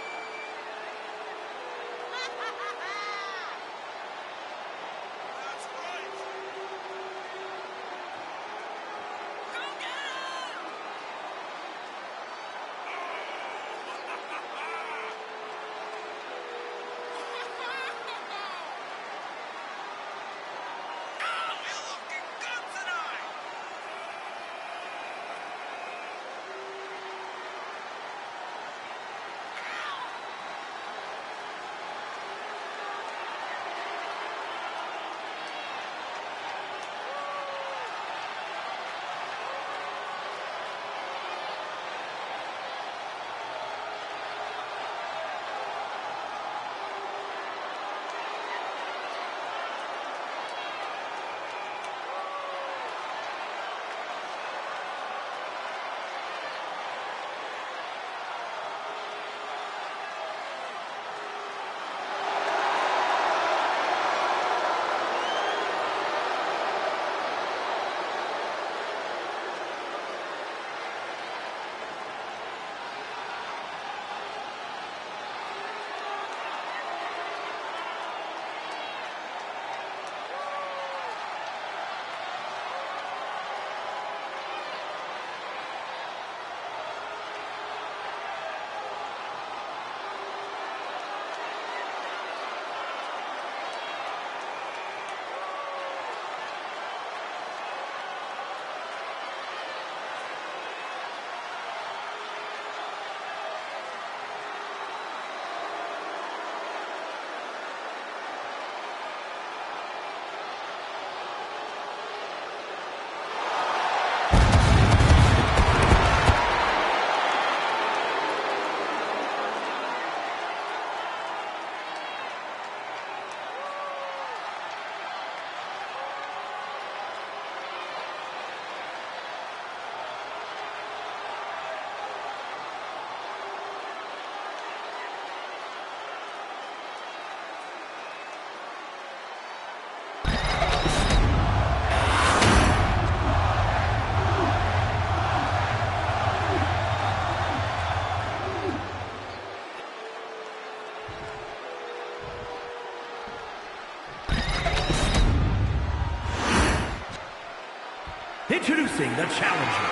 Introducing the challenger.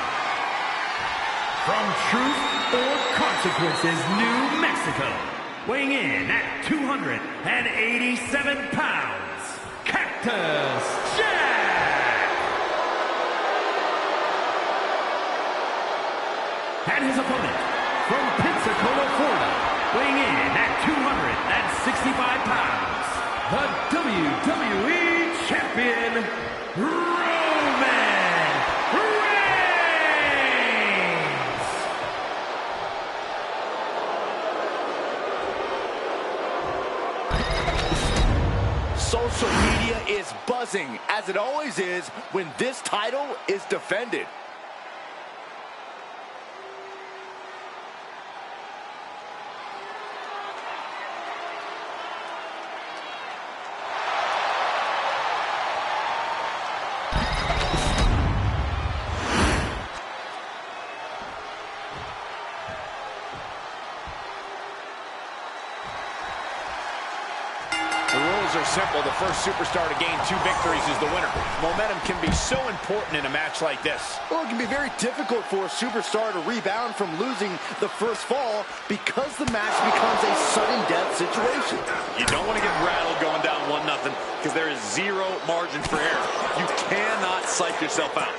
From Truth or Consequences, New Mexico. Weighing in at 287 pounds, Cactus Jack! And his opponent, from Pensacola, Florida, weighing in at 265 pounds, the WWE Champion, Roman Reigns! Social media is buzzing, as it always is when this title is defended. Are simple. The first superstar to gain 2 victories is the winner. Momentum can be so important in a match like this. Well, it can be very difficult for a superstar to rebound from losing the first fall because the match becomes a sudden death situation. You don't want to get rattled going down 1-0 because there is zero margin for error. You cannot psych yourself out.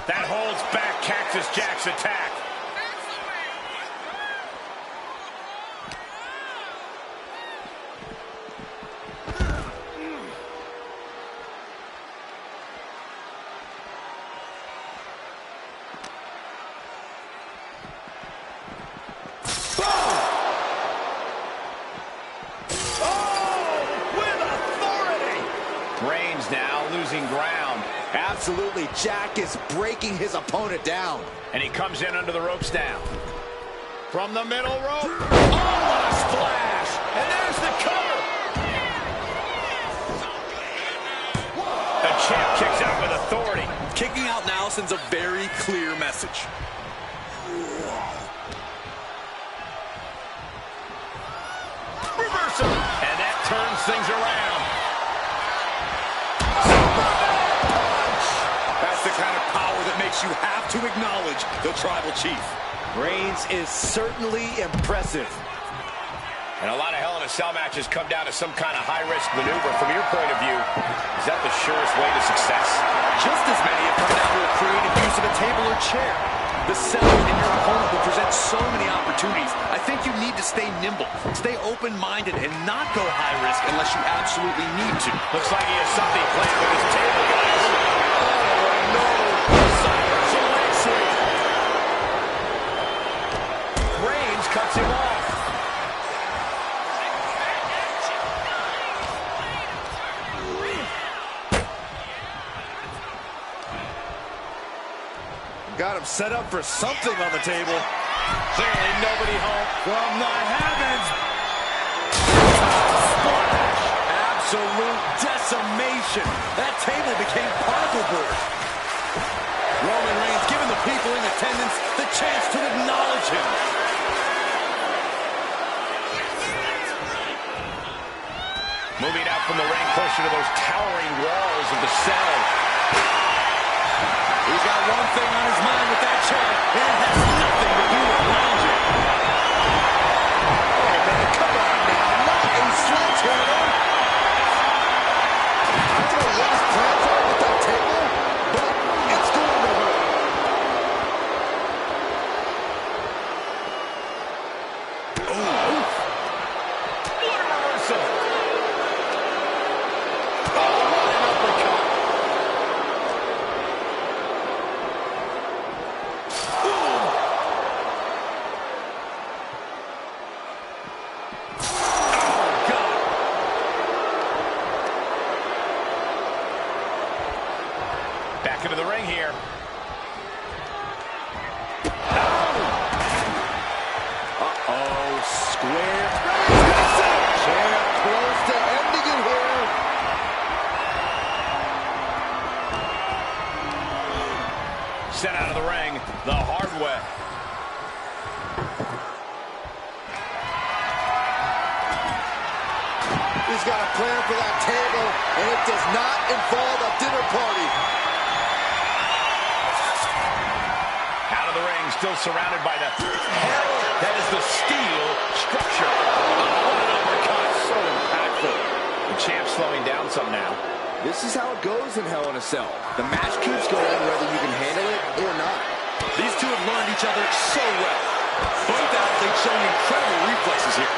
That holds back Cactus Jack's attack. Reigns now losing ground. Absolutely, Jack is breaking his opponent down. And he comes in under the ropes now. From the middle rope. Oh, what a splash! And there's the cover! The champ kicks out with authority. Kicking out now sends a very clear message. Reversal! And that turns things around. That's the kind of power that makes you have to acknowledge the Tribal Chief. Reigns is certainly impressive. And a lot of Hell in a Cell matches come down to some kind of high-risk maneuver. From your point of view, is that the surest way to success? Just as many have come down to a creative use of a table or chair. The cell in your opponent will present so many opportunities. I think you need to stay nimble, stay open-minded, and not go high risk unless you absolutely need to. Looks like he has something planned with his table, guys. Oh, no. Silence and leg sweep. Reigns cuts him off. Got him set up for something on the table. Clearly nobody home. From the heavens. Splash. Absolute decimation. That table became particle board. Roman Reigns giving the people in attendance the chance to acknowledge him. Moving out from the ring closer to those towering walls of the cell. He's got one thing on his mind with that chair, and it has nothing to do with lounging. Oh, man, come on now. Not a sledgehammer. I don't know what his plans are with that table, but it's going to hurt. Oh. What a reversal. Oh, what an uppercut. Back into the ring here. Uh-oh, square. Champ close to ending it here. Sent out of the ring the hard way. He's got a plan for that table, and it does not involve a dinner party. Out of the ring, still surrounded by the hell that is the steel structure. Oh, what an uppercut. So impactful. The champ slowing down some now. This is how it goes in Hell in a Cell. The match keeps going whether you can handle it or not. These two have learned each other so well. Both athletes showing incredible reflexes here.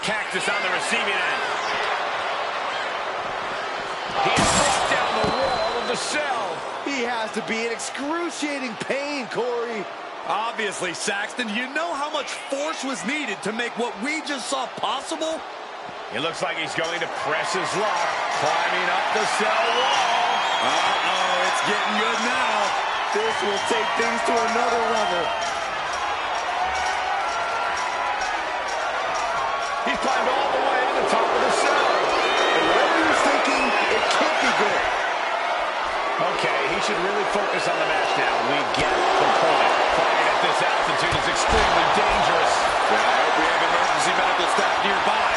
Cactus on the receiving end. He's brought down the wall of the cell. He has to be in excruciating pain, Corey. Obviously, Saxton, you know how much force was needed to make what we just saw possible? It looks like he's going to press his luck, climbing up the cell wall. Uh-oh, it's getting good now. This will take things to another level. He's climbed all the way to the top of the cell. And whatever he was thinking, it can't be good. Okay, he should really focus on the match now. We get the point. Climbing at this altitude is extremely dangerous. Well, I hope we have emergency medical staff nearby,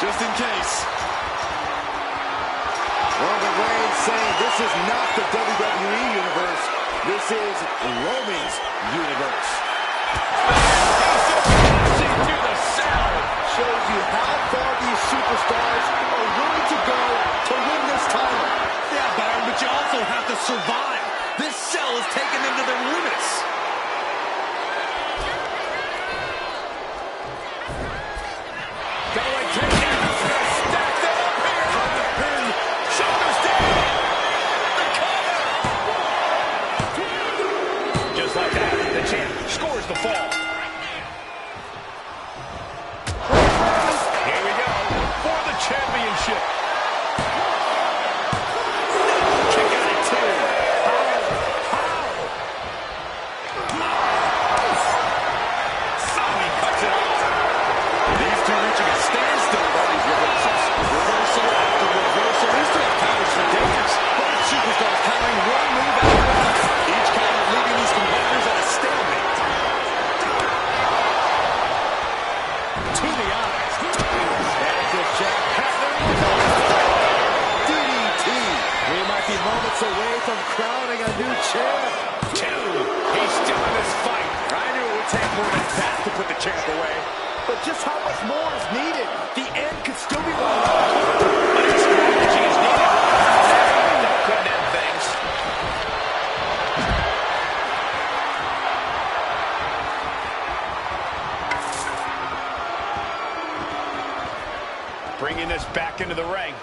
just in case. Roman Reigns saying this is not the WWE Universe. This is Roman's universe. To the cell. Shows you how far these superstars are willing to go to win this title. Yeah, Byron, but you also have to survive. This cell is taking them to their limits. Going to stack that up here. From the pin. Shoulders down. The cover. Just like that, the champ scores the fall. Here we go for the championship. Kick out at two. He cuts it off. These two reaching a standstill by these reversals. Reversal after reversal. These two have counters for days. Both superstars countering one move after another. Each counter leaving these competitors at a stalemate. To the eyes. As if Jack DDT. We might be moments away from crowning a new champ. Two. He's still in this fight. I knew it would take more than that to put the champ away. But just how much more is needed? The end could still be won. But his strategy is needed. That couldn't end things. Bringing this back into the ring.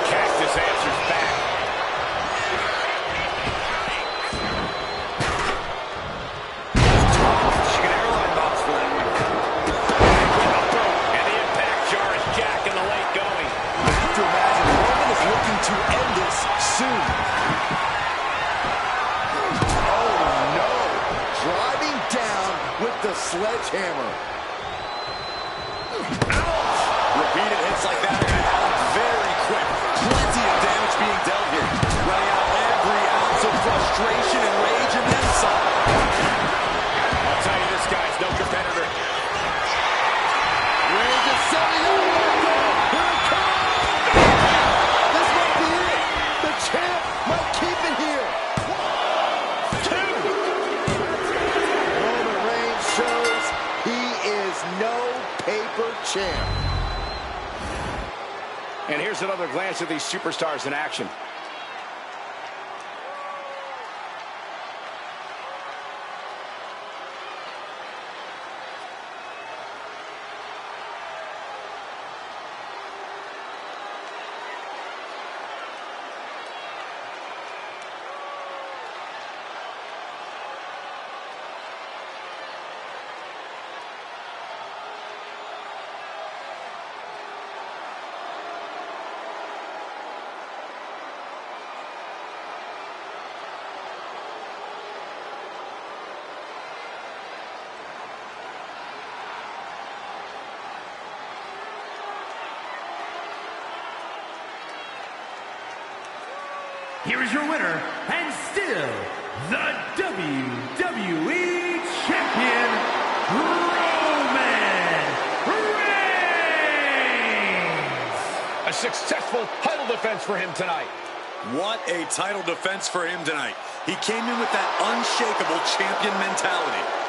Cactus answers back. She can airline box for that one. And the impact jar is Jack in the late going. You have to imagine Roman is looking to end this soon. Oh no! Driving down with the sledgehammer. Repeated hits like that are out very quick. Plenty of damage being dealt here. Running out every ounce of frustration and rage and then some. I'll tell you, this guy's no competitor. Reigns is setting up. Here it comes. This might be it. The champ champ. And here's another glance at these superstars in action. Here is your winner, and still the WWE Champion, Roman Reigns! A successful title defense for him tonight. What a title defense for him tonight. He came in with that unshakable champion mentality.